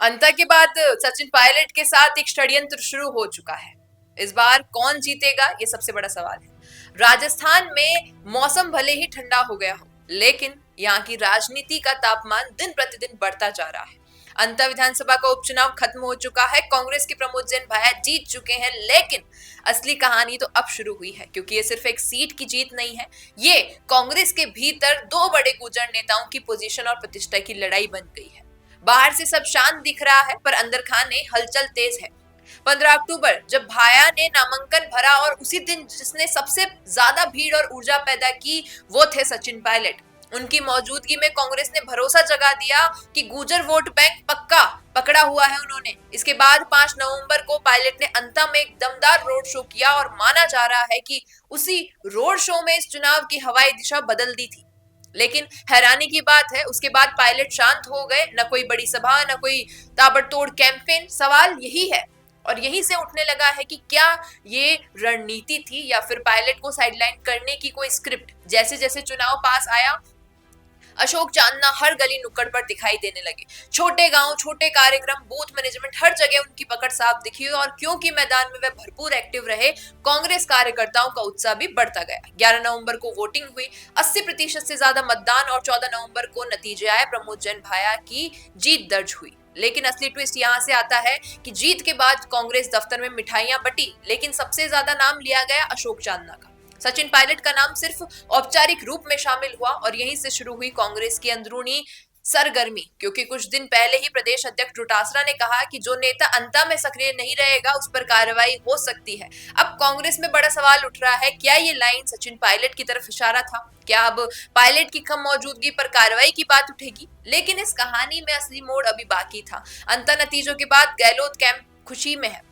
अंता के बाद सचिन पायलट के साथ एक षड्यंत्र शुरू हो चुका है। इस बार कौन जीतेगा ये सबसे बड़ा सवाल है। राजस्थान में मौसम भले ही ठंडा हो गया हो, लेकिन यहाँ की राजनीति का तापमान दिन प्रतिदिन बढ़ता जा रहा है। अंता विधानसभा का उपचुनाव खत्म हो चुका है। कांग्रेस के प्रमोद जैन भाया जीत चुके हैं, लेकिन असली कहानी तो अब शुरू हुई है, क्योंकि ये सिर्फ एक सीट की जीत नहीं है, ये कांग्रेस के भीतर दो बड़े गुर्जर नेताओं की पोजीशन और प्रतिष्ठा की लड़ाई बन गई है। बाहर से सब शांत दिख रहा है, पर अंदर खाने हलचल तेज है। 15 अक्टूबर जब भाया ने नामांकन भरा और उसी दिन जिसने सबसे ज्यादा भीड़ और ऊर्जा पैदा की वो थे सचिन पायलट। उनकी मौजूदगी में कांग्रेस ने भरोसा जगा दिया कि गुर्जर वोट बैंक पक्का पकड़ा हुआ है उन्होंने। इसके बाद 5 नवंबर को पायलट ने अंता में एक दमदार रोड शो किया और माना जा रहा है कि उसी रोड शो में इस चुनाव की हवाई दिशा बदल दी थी। लेकिन हैरानी की बात है, उसके बाद पायलट शांत हो गए। न कोई बड़ी सभा, न कोई ताबड़तोड़ कैंपेन। सवाल यही है और यहीं से उठने लगा है कि क्या ये रणनीति थी या फिर पायलट को साइडलाइन करने की कोई स्क्रिप्ट। जैसे जैसे चुनाव पास आया, अशोक चांदना हर गली नुक्कड़ पर दिखाई देने लगे। छोटे गांव, छोटे कार्यक्रम, बूथ मैनेजमेंट, हर जगह उनकी पकड़ साफ दिखी और क्योंकि मैदान में वे भरपूर एक्टिव रहे, कांग्रेस कार्यकर्ताओं का उत्साह भी बढ़ता गया। 11 नवंबर को वोटिंग हुई, 80% से ज्यादा मतदान और 14 नवंबर को नतीजे आए। प्रमोद जैन भाया की जीत दर्ज हुई। लेकिन असली ट्विस्ट यहाँ से आता है कि जीत के बाद कांग्रेस दफ्तर में मिठाइयां बटी, लेकिन सबसे ज्यादा नाम लिया गया अशोक चांदना का। सचिन पायलट का नाम सिर्फ औपचारिक रूप में शामिल हुआ और यहीं से शुरू हुई कांग्रेस की अंदरूनी सरगर्मी, क्योंकि कुछ दिन पहले ही प्रदेश अध्यक्ष डोटासरा ने कहा कि जो नेता अंता में सक्रिय नहीं रहेगा उस पर कार्रवाई हो सकती है। अब कांग्रेस में बड़ा सवाल उठ रहा है, क्या ये लाइन सचिन पायलट की तरफ इशारा था? क्या अब पायलट की कम मौजूदगी पर कार्रवाई की बात उठेगी? लेकिन इस कहानी में असली मोड़ अभी बाकी था। अंता नतीजों के बाद गहलोत कैंप खुशी में है।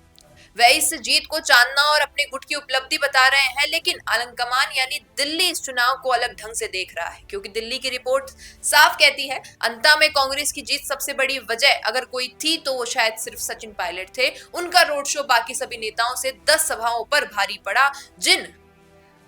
वह इस जीत को चांदना और अपने गुट की उपलब्धि बता रहे हैं, लेकिन आलंकमान यानी दिल्ली इस चुनाव को अलग ढंग से देख रहा है, क्योंकि दिल्ली की रिपोर्ट साफ कहती है अंता में कांग्रेस की जीत सबसे बड़ी वजह अगर कोई थी तो वो शायद सिर्फ सचिन पायलट थे। उनका रोड शो बाकी सभी नेताओं से 10 सभाओं पर भारी पड़ा। जिन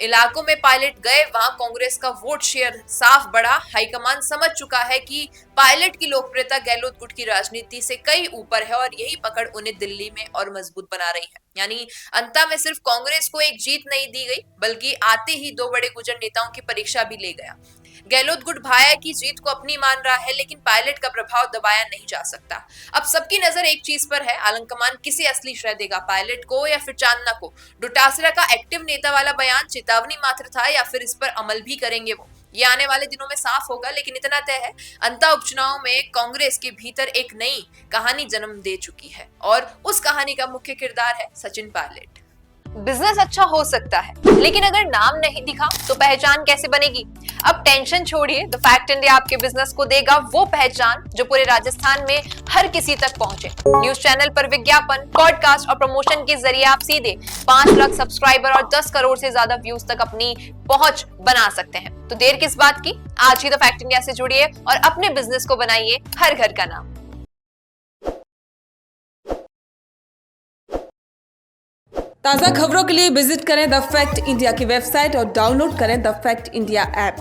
इलाकों में पायलट गए वहां कांग्रेस का वोट शेयर साफ बढ़ा। हाईकमान समझ चुका है कि पायलट की लोकप्रियता गहलोत गुट की राजनीति से कई ऊपर है और यही पकड़ उन्हें दिल्ली में और मजबूत बना रही है। यानी अंता में सिर्फ कांग्रेस को एक जीत नहीं दी गई, बल्कि आते ही दो बड़े गुर्जर नेताओं की परीक्षा भी ले गया। गहलोत गुट भाया की जीत को अपनी मान रहा है, लेकिन पायलट का प्रभाव दबाया नहीं जा सकता। अब सबकी नजर एक चीज पर है, आलंकमान किसे असली श्रेय देगा, पायलट को या फिर चांदना को? डोटासरा का एक्टिव नेता वाला बयान चेतावनी मात्र था या फिर इस पर अमल भी करेंगे वो? ये आने वाले दिनों में साफ होगा। लेकिन इतना तय है, अंता उपचुनाव में कांग्रेस के भीतर एक नई कहानी जन्म दे चुकी है और उस कहानी का मुख्य किरदार है सचिन पायलट। बिजनेस अच्छा हो सकता है, लेकिन अगर नाम नहीं दिखा तो पहचान कैसे बनेगी? अब टेंशन छोड़िए, द फैक्ट इंडिया आपके बिजनेस को देगा वो पहचान जो पूरे राजस्थान में हर किसी तक पहुंचे। न्यूज चैनल पर विज्ञापन, पॉडकास्ट और प्रमोशन के जरिए आप सीधे 5 लाख सब्सक्राइबर और 10 करोड़ से ज्यादा व्यूज तक अपनी पहुंच बना सकते हैं। तो देर किस बात की, आज ही द फैक्ट इंडिया से जुड़िए और अपने बिजनेस को बनाइए हर घर का नाम। ताज़ा खबरों के लिए विजिट करें द फैक्ट इंडिया की वेबसाइट और डाउनलोड करें द फैक्ट इंडिया ऐप।